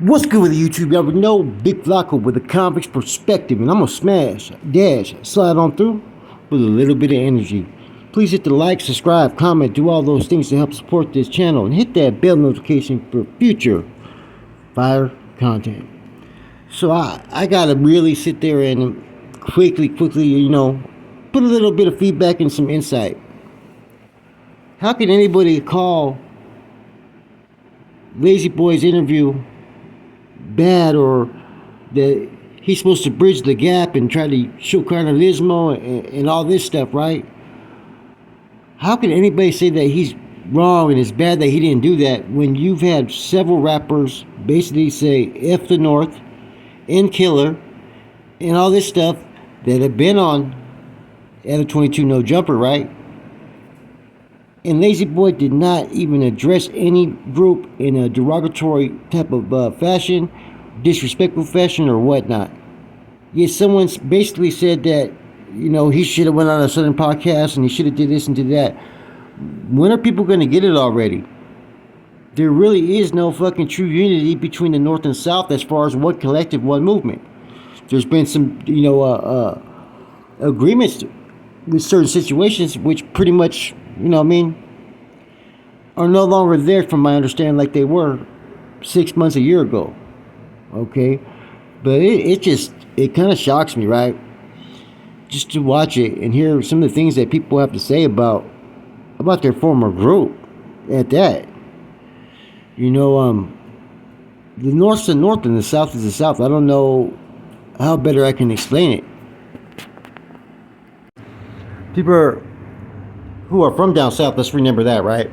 What's good with YouTube? Y'all know Big Flacco with a convict's perspective, and I'm gonna smash, dash, slide on through with a little bit of energy. Please hit the like, subscribe, comment, do all those things to help support this channel, and hit that bell notification for future fire content. So I gotta really sit there and quickly, put a little bit of feedback and some insight. How can anybody call Lazy Boy's interview bad, or that he's supposed to bridge the gap and try to show carnalismo and all this stuff, right? How can anybody say that he's wrong and it's bad that he didn't do that when you've had several rappers basically say F the North and Killer and all this stuff that have been on at a 22 No Jumper, right? And Lazy Boy did not even address any group in a derogatory type of fashion, disrespectful fashion, or whatnot. Yet someone's basically said that, he should have went on a Southern podcast and he should have did this and did that. When are people going to get it already? There really is no fucking true unity between the North and South as far as one collective, one movement. There's been some, agreements with certain situations which pretty much, are no longer there from my understanding like they were 6 months, a year ago. Okay? But it kind of shocks me, right? Just to watch it and hear some of the things that people have to say about their former group at that. The North's the North and the South is the South. I don't know how better I can explain it. People who are from down south, let's remember that, right?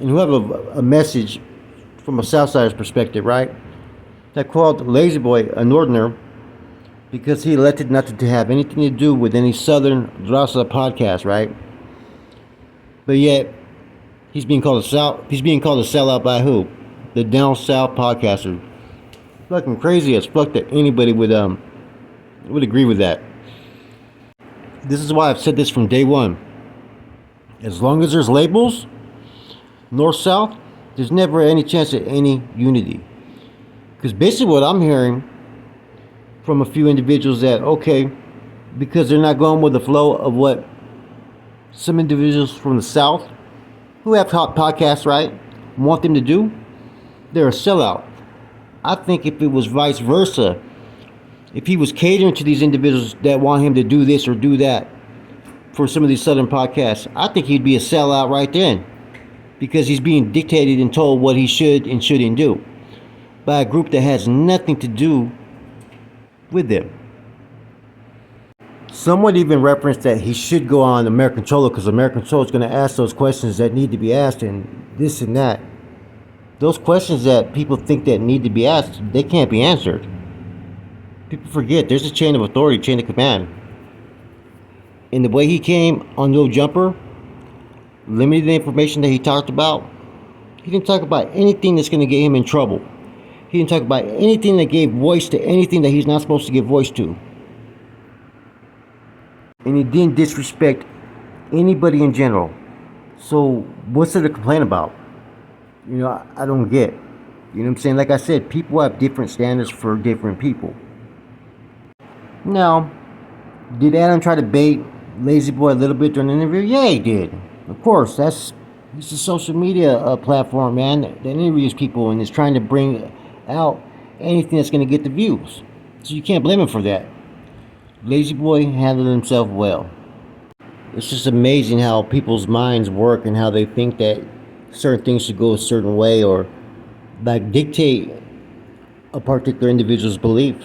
And who have a message from a Southsider's perspective, right? That called Lazy Boy a Northerner because he elected not to have anything to do with any Southern Raza podcast, right? But yet, he's being called a sellout by who? The down south podcaster. Fucking crazy as fuck that anybody would agree with that. This is why I've said this from day one. As long as there's labels, north-south, there's never any chance at any unity. Because basically what I'm hearing from a few individuals that, okay, because they're not going with the flow of what some individuals from the South, who have top podcasts, right, want them to do, they're a sellout. I think if it was vice versa, if he was catering to these individuals that want him to do this or do that for some of these Southern podcasts, I think he'd be a sellout right then, because he's being dictated and told what he should and shouldn't do by a group that has nothing to do with them. Someone even referenced that he should go on American Cholo because American Cholo is going to ask those questions that need to be asked and this and that. Those questions that people think that need to be asked, they can't be answered. People forget there's a chain of authority, chain of command. And the way he came on No Jumper, limited the information that he talked about. He didn't talk about anything that's going to get him in trouble. He didn't talk about anything that gave voice to anything that he's not supposed to give voice to. And he didn't disrespect anybody in general. So what's there to complain about? I don't get. You know what I'm saying? Like I said, people have different standards for different people. Now, did Adam try to bait Lazy Boy a little bit during the interview? Yeah, he did. Of course, it's a social media platform, man, that interviews people and is trying to bring out anything that's going to get the views. So you can't blame him for that. Lazy Boy handled himself well. It's just amazing how people's minds work and how they think that certain things should go a certain way or dictate a particular individual's belief,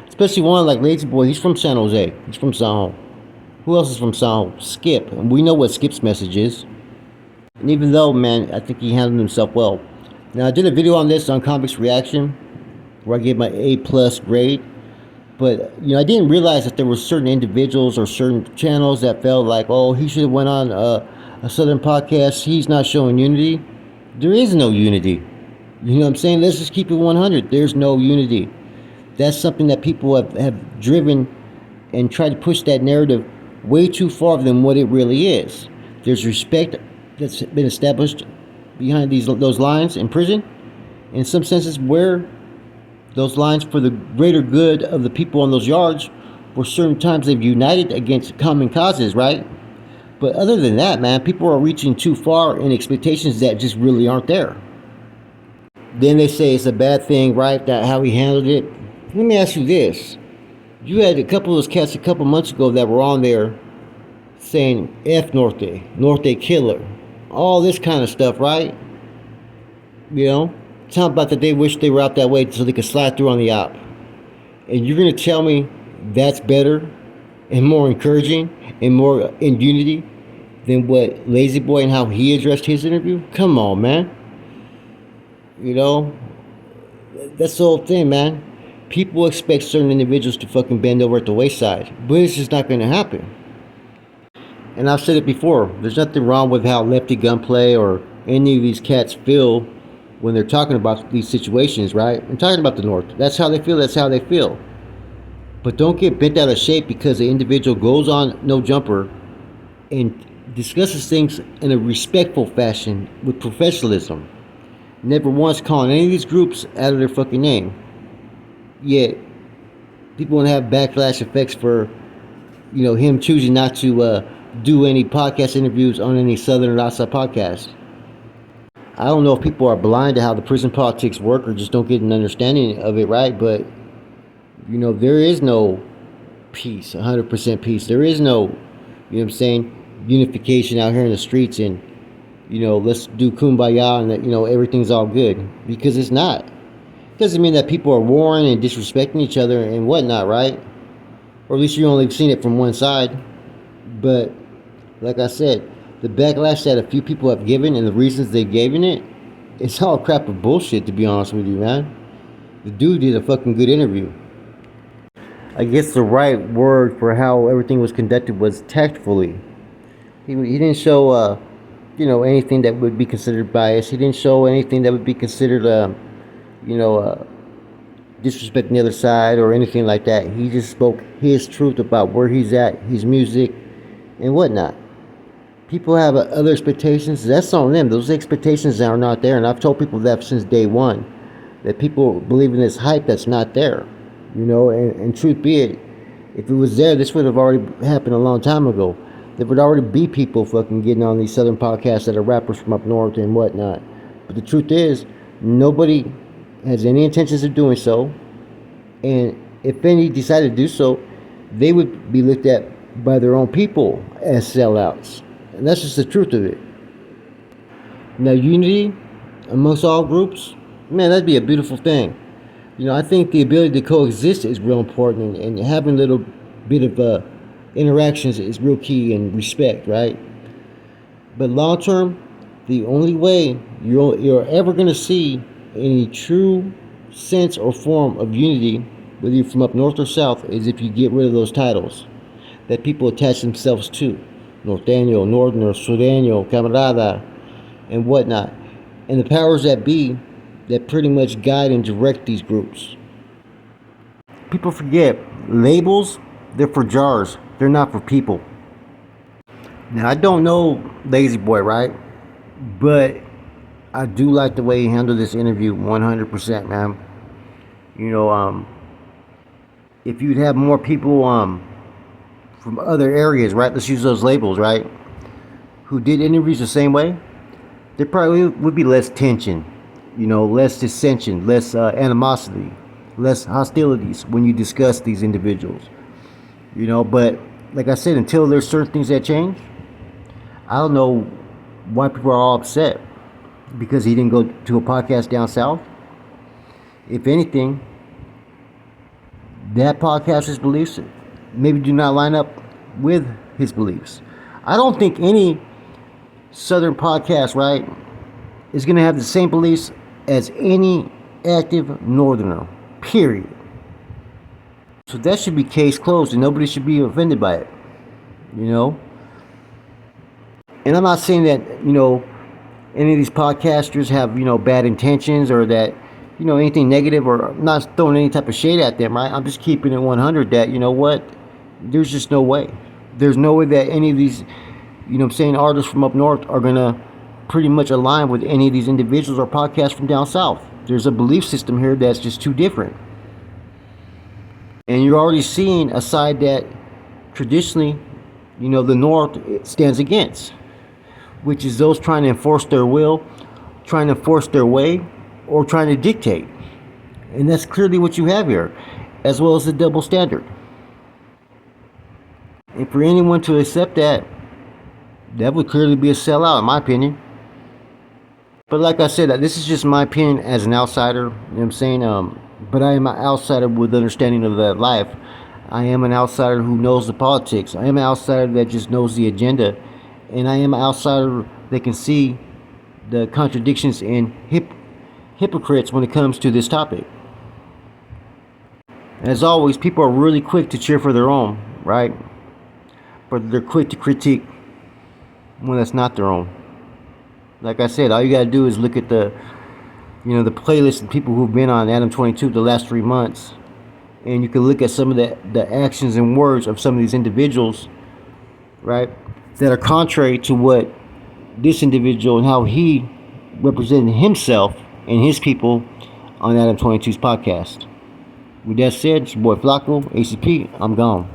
Especially one like Lazy Boy, he's from San Jose. He's from San Jose. Who else is from San Jose? Skip. And we know what Skip's message is. And even though, man, I think he handled himself well. Now, I did a video on this on Comics Reaction where I gave my A+ grade. But, I didn't realize that there were certain individuals or certain channels that felt like, oh, he should have went on a Southern podcast. He's not showing unity. There is no unity. You know what I'm saying? Let's just keep it 100. There's no unity. That's something that people have driven and tried to push that narrative way too far than what it really is. There's respect that's been established behind those lines in prison, In some senses, where those lines for the greater good of the people on those yards, where certain times they've united against common causes, right? But other than that, man, people are reaching too far in expectations that just really aren't there. Then they say it's a bad thing, right? That how he handled it. Let me ask you this: you had a couple of those cats a couple months ago that were on there saying "F Norte, Norte killer," all this kind of stuff, right? You know, talking about that they wish they were out that way so they could slide through on the op. And you're gonna tell me that's better and more encouraging and more in unity than what Lazy Boy and how he addressed his interview? Come on, man. You know, that's the whole thing, man. People expect certain individuals to fucking bend over at the wayside, but it's just not going to happen. And I've said it before, there's nothing wrong with how Lefty Gunplay or any of these cats feel when they're talking about these situations, right? I'm talking about the North. That's how they feel, that's how they feel. But don't get bent out of shape because the individual goes on No Jumper and discusses things in a respectful fashion with professionalism. Never once calling any of these groups out of their fucking name. Yet, people want to have backlash effects for, him choosing not to do any podcast interviews on any Southern or outside podcast. I don't know if people are blind to how the prison politics work or just don't get an understanding of it, right? But, there is no peace, 100% peace. There is no, unification out here in the streets and, let's do kumbaya and that, everything's all good. Because it's not. It doesn't mean that people are warring and disrespecting each other and whatnot, right? Or at least you've only seen it from one side. But, like I said, the backlash that a few people have given and the reasons they've given it, it's all crap of bullshit, to be honest with you, man. The dude did a fucking good interview. I guess the right word for how everything was conducted was tactfully. He didn't show, anything that would be considered bias. He didn't show anything that would be considered, disrespecting the other side or anything like that. He just spoke his truth about where he's at, his music, and whatnot. People have other expectations. That's on them. Those expectations are not there. And I've told people that since day one, that people believe in this hype that's not there. And truth be it, if it was there, this would have already happened a long time ago. There would already be people fucking getting on these Southern podcasts that are rappers from up north and whatnot. But the truth is, nobody has any intentions of doing so. And if any decided to do so, they would be looked at by their own people as sellouts. And that's just the truth of it. Now, unity amongst all groups, man, that'd be a beautiful thing. I think the ability to coexist is real important, and having a little bit of interactions is real key, and respect, right? But long term, the only way you're ever going to see any true sense or form of unity, whether you're from up north or south, is if you get rid of those titles that people attach themselves to. Norteño, Northerner, Sureño, Camarada, and whatnot. And the powers that be that pretty much guide and direct these groups. People forget, labels, they're for jars. They're not for people. Now, I don't know Lazy Boy, right? But I do like the way he handled this interview 100%, man. If you'd have more people from other areas, right? Let's use those labels, right? Who did interviews the same way, there probably would be less tension, less dissension, less animosity, less hostilities when you discuss these individuals. But like I said, until there's certain things that change, I don't know why people are all upset because he didn't go to a podcast down south. If anything, that podcaster's beliefs maybe do not line up with his beliefs. I don't think any Southern podcast, right, is going to have the same beliefs as any active Northerner, period. So that should be case closed and nobody should be offended by it, And I'm not saying that, any of these podcasters have, bad intentions or that, anything negative, or I'm not throwing any type of shade at them, right? I'm just keeping it 100 that, there's just no way. There's no way that any of these, artists from up north are going to pretty much align with any of these individuals or podcasts from down south. there's a belief system here that's just too different. And you're already seeing a side that traditionally, the North stands against, which is those trying to enforce their will, trying to force their way, or trying to dictate. And that's clearly what you have here, as well as the double standard. And for anyone to accept that, that would clearly be a sellout, in my opinion. But like I said, this is just my opinion as an outsider. You know what I'm saying? But I am an outsider with understanding of that life. I am an outsider who knows the politics. I am an outsider that just knows the agenda. And I am an outsider that can see the contradictions and hypocrites when it comes to this topic. As always, people are really quick to cheer for their own, right? But they're quick to critique when that's not their own. Like I said, all you gotta do is look at the playlist of people who've been on Adam 22 the last 3 months, and you can look at some of the actions and words of some of these individuals, right, that are contrary to what this individual and how he represented himself and his people on Adam 22's podcast. With that said, it's your boy Flacco, ACP. I'm gone.